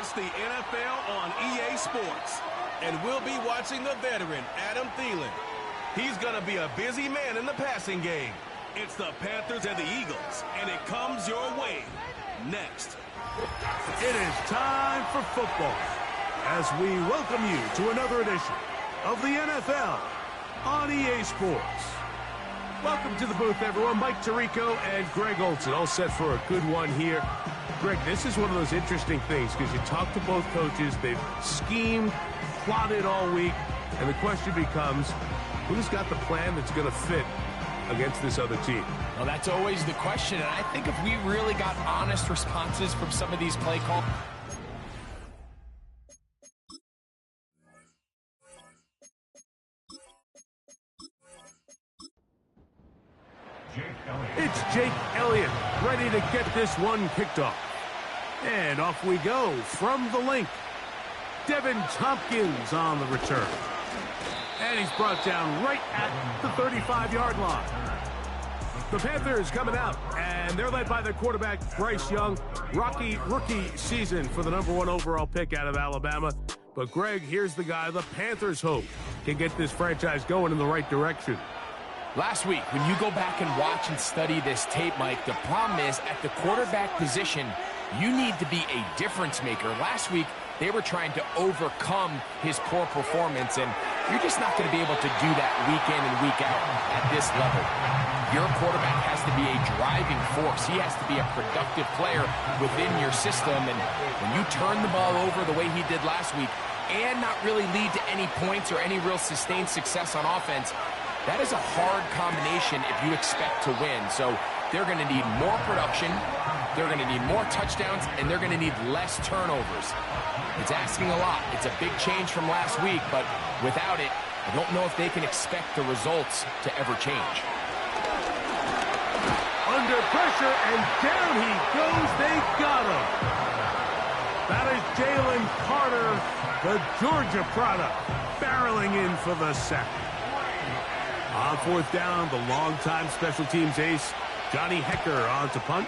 It's the NFL on EA Sports, and we'll be watching the veteran, Adam Thielen. He's going to be a busy man in the passing game. It's the Panthers and the Eagles, and it comes your way next. It is time for football as we welcome you to another edition of the NFL on EA Sports. Welcome to the booth, everyone. Mike Tirico and Greg Olson, all set for a good one here. Greg, this is one of those interesting things because you talk to both coaches. They've schemed, plotted all week, and the question becomes, who's got the plan that's going to fit against this other team? Well, that's always the question, and I think if we really got honest responses from some of these play calls. It's Jake Elliott ready to get this one kicked off. And off we go from the link. Devin Tompkins on the return. And he's brought down right at the 35-yard line. The Panthers coming out, and they're led by their quarterback, Bryce Young. Rocky rookie season for the #1 overall pick out of Alabama. But, Greg, here's the guy the Panthers hope can get this franchise going in the right direction. Last week, when you go back and watch and study this tape, Mike, the problem is at the quarterback position, you need to be a difference maker. Last week, they were trying to overcome his poor performance, and you're just not going to be able to do that week in and week out at this level. Your quarterback has to be a driving force. He has to be a productive player within your system, and when you turn the ball over the way he did last week and not really lead to any points or any real sustained success on offense, that is a hard combination if you expect to win. So they're going to need more production, they're going to need more touchdowns, and they're going to need less turnovers. It's asking a lot. It's a big change from last week, but without it, I don't know if they can expect the results to ever change. Under pressure, and down he goes. They got him. That is Jalen Carter, the Georgia product, barreling in for the sack. On fourth down, the longtime special teams ace, Johnny Hecker, on to punt.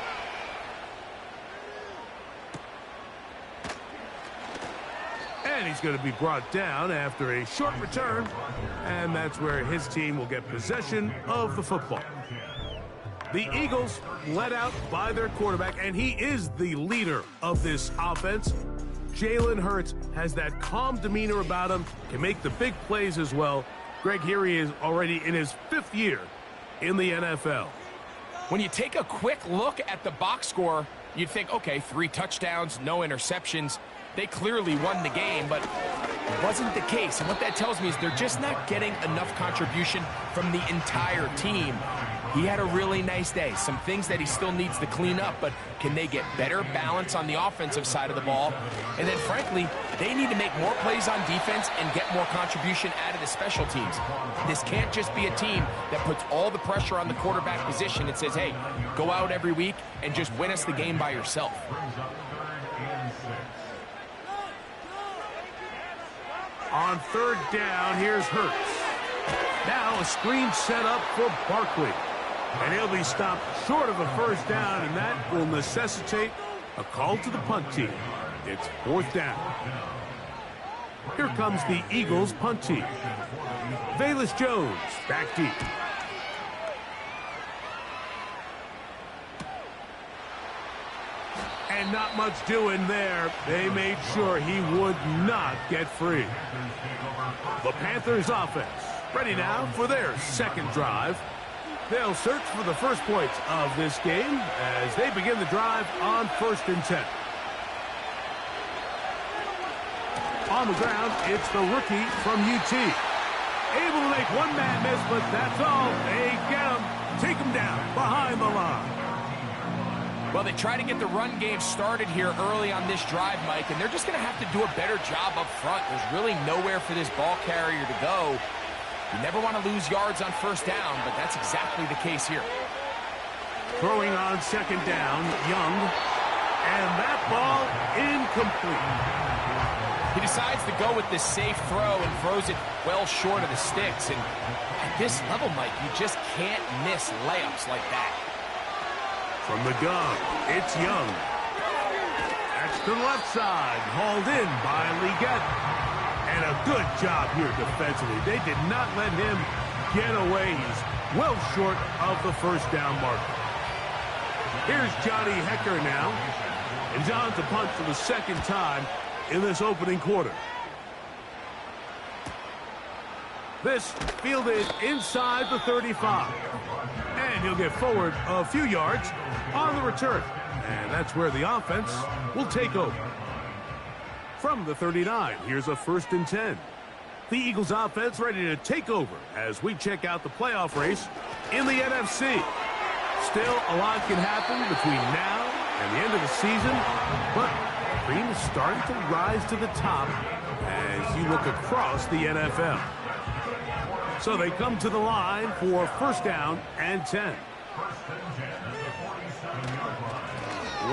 And he's going to be brought down after a short return, and that's where his team will get possession of the football. The Eagles led out by their quarterback, and he is the leader of this offense. Jalen Hurts has that calm demeanor about him, can make the big plays as well. Greg, here he is already in his 5th year in the NFL. When you take a quick look at the box score, you'd think, okay, 3 touchdowns, no interceptions. They clearly won the game, but it wasn't the case. And what that tells me is they're just not getting enough contribution from the entire team. He had a really nice day. Some things that he still needs to clean up, but can they get better balance on the offensive side of the ball? And then, frankly, they need to make more plays on defense and get more contribution out of the special teams. This can't just be a team that puts all the pressure on the quarterback position and says, hey, go out every week and just win us the game by yourself. On third down, here's Hurts. Now a screen set up for Barkley. And he'll be stopped short of a first down, and that will necessitate a call to the punt team. It's 4th down. Here comes the Eagles punt team. Velus Jones back deep. And not much doing there. They made sure he would not get free. The Panthers offense ready now for their second drive. They'll search for the first points of this game as they begin the drive on 1st and 10. On the ground, it's the rookie from UT. Able to make one man miss, but that's all. They get him, take him down behind the line. Well, they try to get the run game started here early on this drive, Mike, and they're just going to have to do a better job up front. There's really nowhere for this ball carrier to go. You never want to lose yards on 1st down, but that's exactly the case here. Throwing on 2nd down, Young, and that ball incomplete. He decides to go with the safe throw and throws it well short of the sticks. And at this level, Mike, you just can't miss layups like that. From the gun, it's Young. Backs to the left side. Hauled in by Leggett. And a good job here defensively. They did not let him get away. He's well short of the first down marker. Here's Johnny Hecker now. And John's to punt for the second time in this opening quarter. This fielded inside the 35. And he'll get forward a few yards on the return. And that's where the offense will take over. From the 39, here's a 1st and 10. The Eagles offense ready to take over as we check out the playoff race in the NFC. Still, a lot can happen between now and the end of the season, but the cream is starting to rise to the top as you look across the NFL. So they come to the line for 1st down and 10.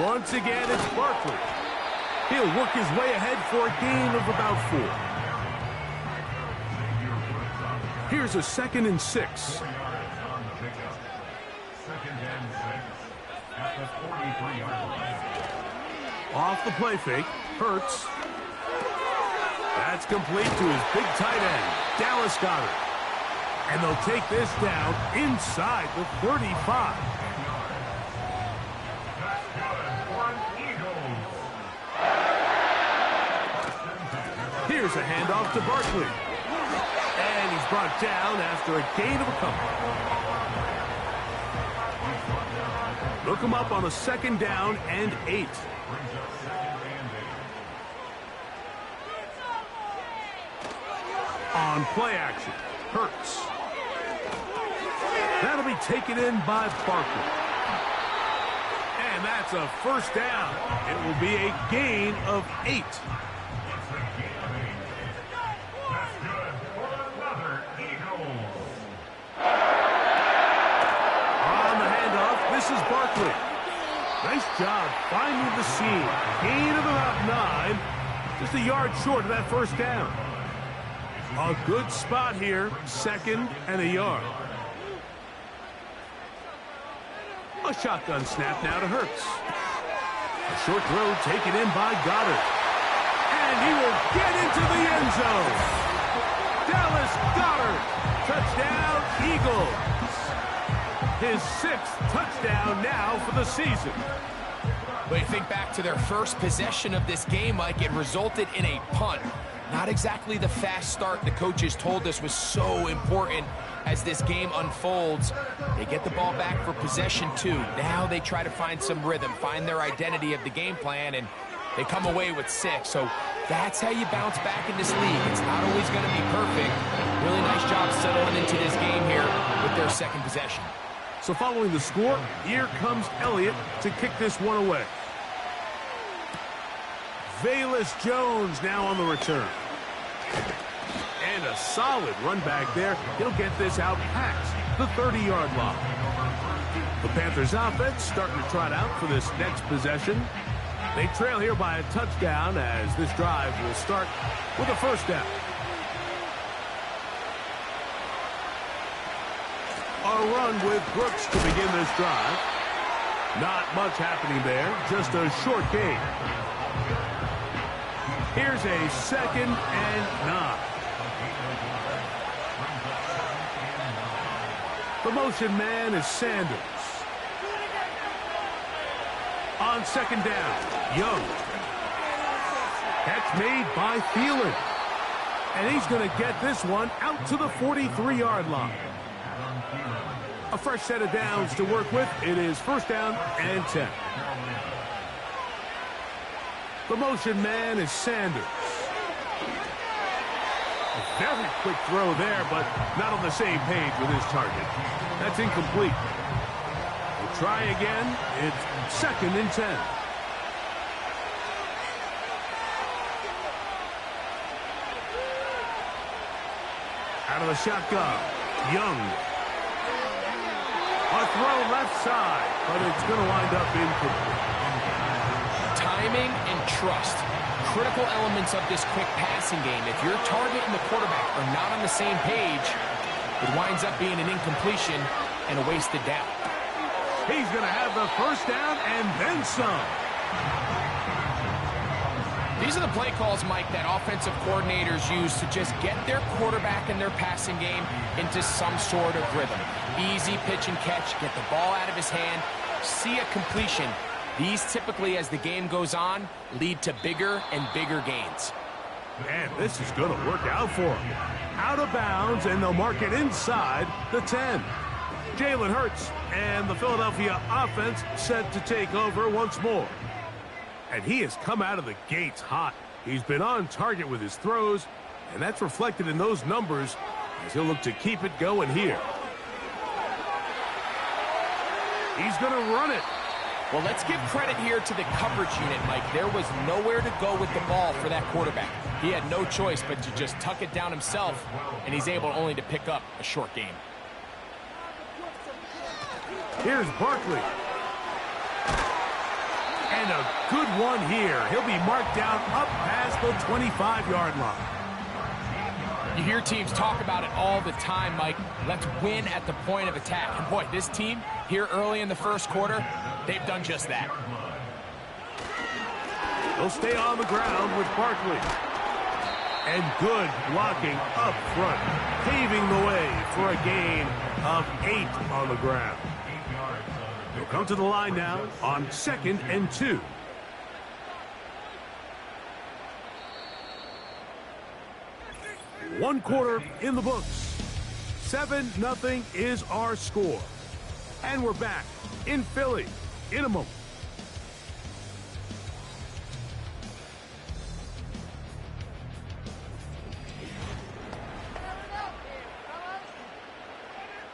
Once again, it's Barkley. He'll work his way ahead for a gain of about 4. Here's a 2nd and 6. Off the play fake, Hurts. That's complete to his big tight end, Dallas Goedert. And they'll take this down inside the 35. Here's a handoff to Barkley. And he's brought down after a gain of a couple. Look him up on a 2nd down and 8. On play action, Hurts. That'll be taken in by Barkley. And that's a 1st down. It will be a gain of 8. This is Barkley. Nice job finding the seam. Gain of about 9. Just a yard short of that 1st down. A good spot here. 2nd and a yard. A shotgun snap now to Hurts. A short throw taken in by Goedert. And he will get into the end zone. Dallas Goedert. Touchdown, Eagles. His 6th touchdown now for the season. But you think back to their first possession of this game, Mike, it resulted in a punt. Not exactly the fast start the coaches told us was so important as this game unfolds. They get the ball back for possession 2. Now they try to find some rhythm, find their identity of the game plan, and they come away with 6. So that's how you bounce back in this league. It's not always going to be perfect. Really nice job settling into this game here with their 2nd possession. So following the score, here comes Elliott to kick this one away. Velus Jones now on the return. And a solid run back there. He'll get this out past the 30-yard line. The Panthers offense starting to trot out for this next possession. They trail here by a touchdown as this drive will start with a 1st down. A run with Brooks to begin this drive. Not much happening there, just a short gain. Here's a 2nd and 9. The motion man is Sanders. On 2nd down, Young. Catch made by Thielen. And he's going to get this one out to the 43-yard line. A fresh set of downs to work with. It is 1st down and 10. The motion man is Sanders. A very quick throw there, but not on the same page with his target. That's incomplete. We'll try again. It's 2nd and 10. Out of the shotgun, Young. A throw left side, but it's going to wind up incomplete. Timing and trust, critical elements of this quick passing game. If your target and the quarterback are not on the same page, it winds up being an incompletion and a wasted down. He's going to have the 1st down and then some. These are the play calls, Mike, that offensive coordinators use to just get their quarterback and their passing game into some sort of rhythm. Easy pitch and catch, get the ball out of his hand, see a completion. These typically, as the game goes on, lead to bigger and bigger gains. Man, this is going to work out for him. Out of bounds, and they'll mark it inside the 10. Jalen Hurts and the Philadelphia offense set to take over once more. And he has come out of the gates hot. He's been on target with his throws, and that's reflected in those numbers as he'll look to keep it going here. He's going to run it. Well, let's give credit here to the coverage unit, Mike. There was nowhere to go with the ball for that quarterback. He had no choice but to just tuck it down himself, and he's able only to pick up a short gain. Here's Barkley. And a good one here. He'll be marked down up past the 25-yard line. You hear teams talk about it all the time, Mike. Let's win at the point of attack. And boy, this team here early in the first quarter, they've done just that. They'll stay on the ground with Barkley. And good blocking up front, paving the way for a gain of 8 on the ground. They'll come to the line now on 2nd and 2. One quarter in the books. 7-0 is our score. And we're back in Philly in a moment.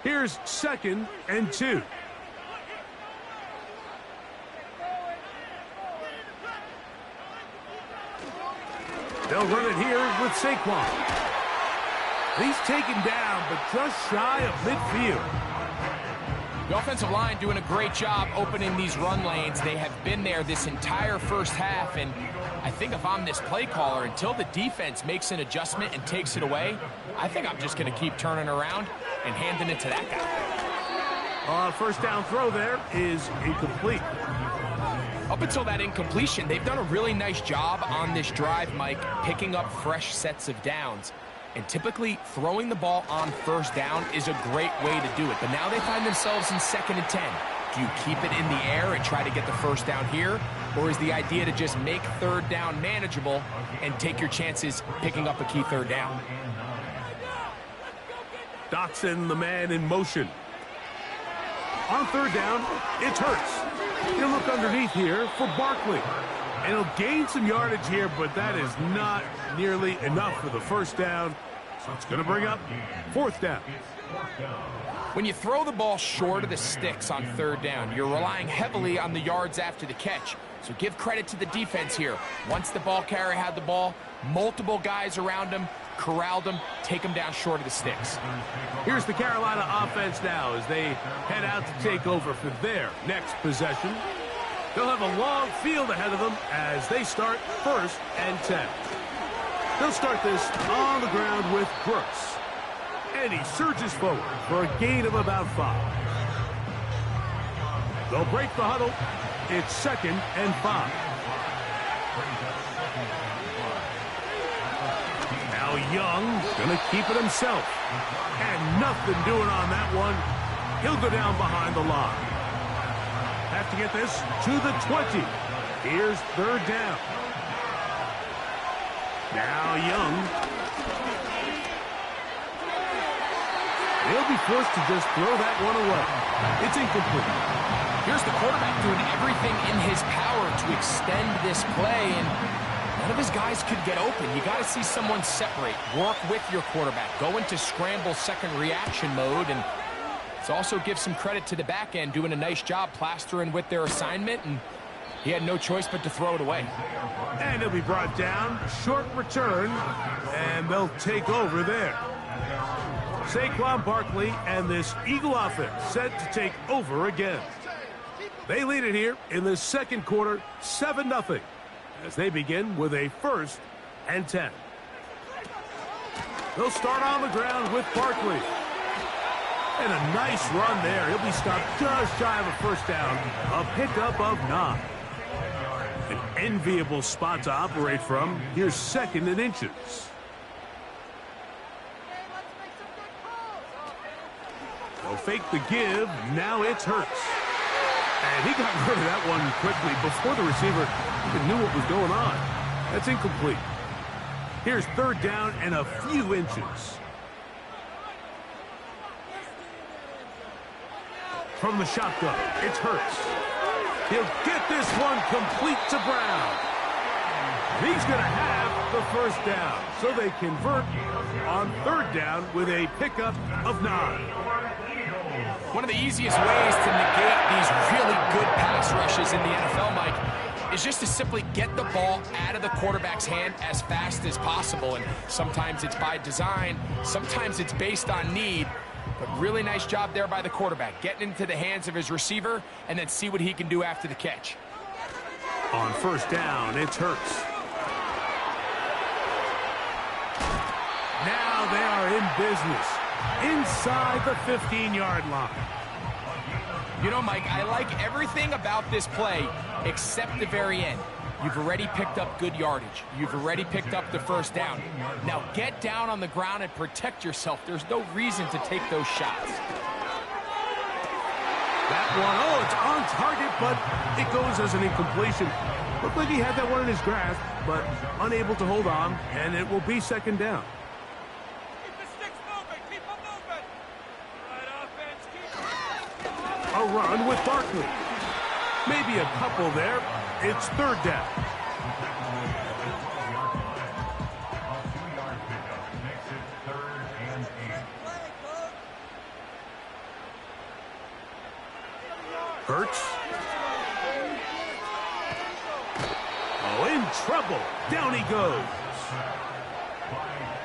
Here's 2nd and 2. They'll run it here with Saquon. He's taken down, but just shy of midfield. The offensive line doing a great job opening these run lanes. They have been there this entire first half, and I think if I'm this play caller, until the defense makes an adjustment and takes it away, I think I'm just going to keep turning around and handing it to that guy. First down throw there is incomplete. Up until that incompletion, they've done a really nice job on this drive, Mike, picking up fresh sets of downs. And typically, throwing the ball on first down is a great way to do it. But now they find themselves in 2nd and 10. Do you keep it in the air and try to get the first down here? Or is the idea to just make 3rd down manageable and take your chances picking up a key 3rd down? Dotson, the man in motion. On 3rd down, it's Hurts. He'll look underneath here for Barkley. And he'll gain some yardage here, but that is not nearly enough for the first down. So it's going to bring up 4th down. When you throw the ball short of the sticks on 3rd down, you're relying heavily on the yards after the catch. So give credit to the defense here. Once the ball carrier had the ball, multiple guys around him, corralled him, take him down short of the sticks. Here's the Carolina offense now as they head out to take over for their next possession. They'll have a long field ahead of them as they start 1st and 10. They'll start this on the ground with Brooks. And he surges forward for a gain of about 5. They'll break the huddle. It's 2nd and 5. Now Young's going to keep it himself. And nothing doing on that one. He'll go down behind the line. Have to get this to the 20. Here's 3rd down. Now Young. He'll be forced to just throw that one away. It's incomplete. Here's the quarterback doing everything in his power to extend this play, and none of his guys could get open. You got to see someone separate, work with your quarterback, go into scramble second reaction mode, and let's also give some credit to the back end doing a nice job plastering with their assignment, and he had no choice but to throw it away. And he'll be brought down, short return, and they'll take over there. Saquon Barkley and this Eagle offense set to take over again. They lead it here in the 2nd quarter, 7-0, as they begin with a 1st and 10. They'll start on the ground with Barkley. And a nice run there. He'll be stopped just shy of a first down. A pickup of 9. An enviable spot to operate from. Here's 2nd and inches. They'll fake the give. Now it's Hurts. And he got rid of that one quickly before the receiver even knew what was going on. That's incomplete. Here's 3rd down and a few inches. From the shotgun, it's Hurts. He'll get this one complete to Brown. He's going to have the 1st down. So they convert on 3rd down with a pickup of 9. One of the easiest ways to negate these really good pass rushes in the NFL, Mike, is just to simply get the ball out of the quarterback's hand as fast as possible. And sometimes it's by design, sometimes it's based on need. But really nice job there by the quarterback, getting into the hands of his receiver and then see what he can do after the catch. On 1st down, it's Hurts. Now they are in business inside the 15-yard line. You know, Mike, I like everything about this play except the very end. You've already picked up good yardage. You've already picked up the 1st down. Now get down on the ground and protect yourself. There's no reason to take those shots. That one, oh, it's on target, but it goes as an incompletion. Looked like he had that one in his grasp, but unable to hold on, and it will be 2nd down. Keep the sticks moving. Keep them moving. Right offense. Keep A run with Barkley. Maybe a couple there. It's 3rd down. Hurts. Oh, in trouble. Down he goes.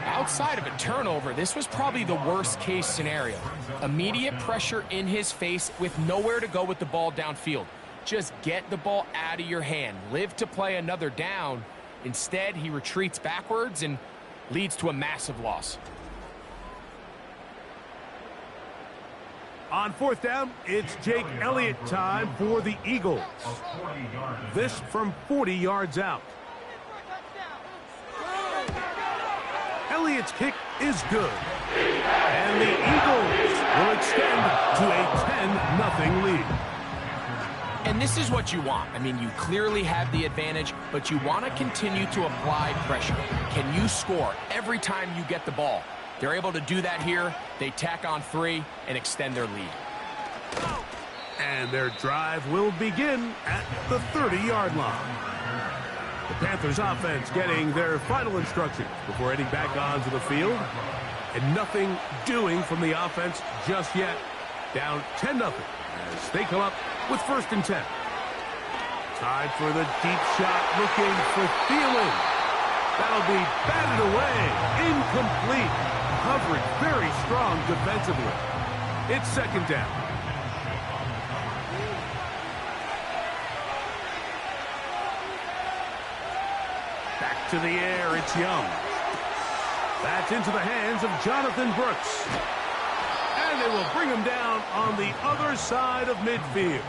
Outside of a turnover, this was probably the worst-case scenario. Immediate pressure in his face with nowhere to go with the ball downfield. Just get the ball out of your hand. Live to play another down. Instead, he retreats backwards and leads to a massive loss. On 4th down, it's Jake Elliott time for the Eagles. This from 40 yards out. Elliott's kick is good. And the Eagles will extend to a 10-0 lead. And this is what you want. I mean, you clearly have the advantage, but you want to continue to apply pressure. Can you score every time you get the ball? They're able to do that here. They tack on 3 and extend their lead. And their drive will begin at the 30-yard line. The Panthers offense getting their final instructions before heading back onto the field. And nothing doing from the offense just yet. Down 10-0 as they come up with 1st and 10. Time for the deep shot, looking for Thielen. That'll be batted away. Incomplete. Coverage very strong defensively. It's 2nd down. Back to the air, it's Young. That's into the hands of Jonathan Brooks. And they will bring him down on the other side of midfield.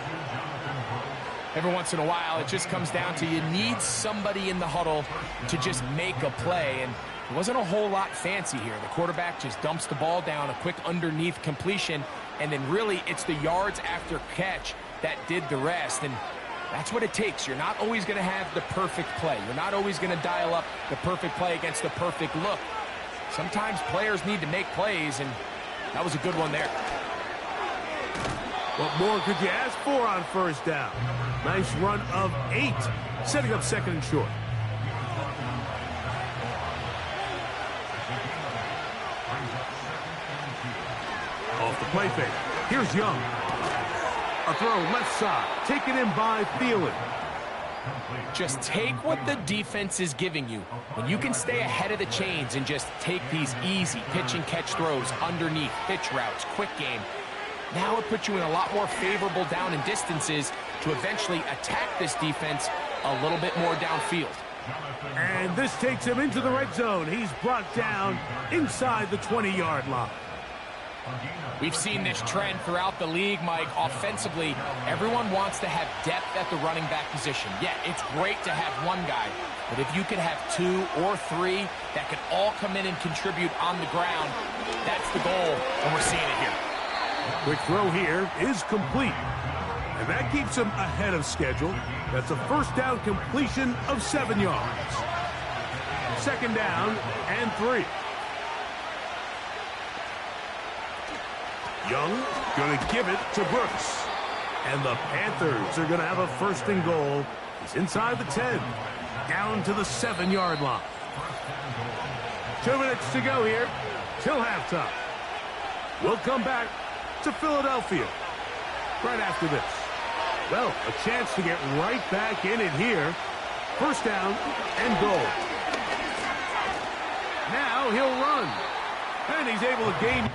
Every once in a while, it just comes down to you need somebody in the huddle to just make a play. And it wasn't a whole lot fancy here. The quarterback just dumps the ball down, a quick underneath completion, and then really it's the yards after catch that did the rest. And that's what it takes. You're not always going to have the perfect play. You're not always going to dial up the perfect play against the perfect look. Sometimes players need to make plays, and that was a good one there. What more could you ask for on 1st down? Nice run of 8, setting up 2nd and short. Off the play fake. Here's Young. A throw left side, taken in by Thielen. Just take what the defense is giving you. When you can stay ahead of the chains and just take these easy pitch and catch throws underneath, pitch routes, quick game, now it puts you in a lot more favorable down and distances to eventually attack this defense a little bit more downfield. And this takes him into the red zone. He's brought down inside the 20-yard line. We've seen this trend throughout the league, Mike. Offensively, everyone wants to have depth at the running back position. Yeah, it's great to have one guy, but if you could have 2 or 3 that could all come in and contribute on the ground, that's the goal, and we're seeing it here. Quick throw here is complete. And that keeps him ahead of schedule. That's a first down completion of 7 yards. Second down and 3. Young going to give it to Brooks. And the Panthers are going to have a first and goal. He's inside the 10. Down to the 7-yard line. 2 minutes to go here till halftime. We'll come back to Philadelphia right after this. Well, a chance to get right back in it here. First down and goal. Now he'll run. And he's able to gain...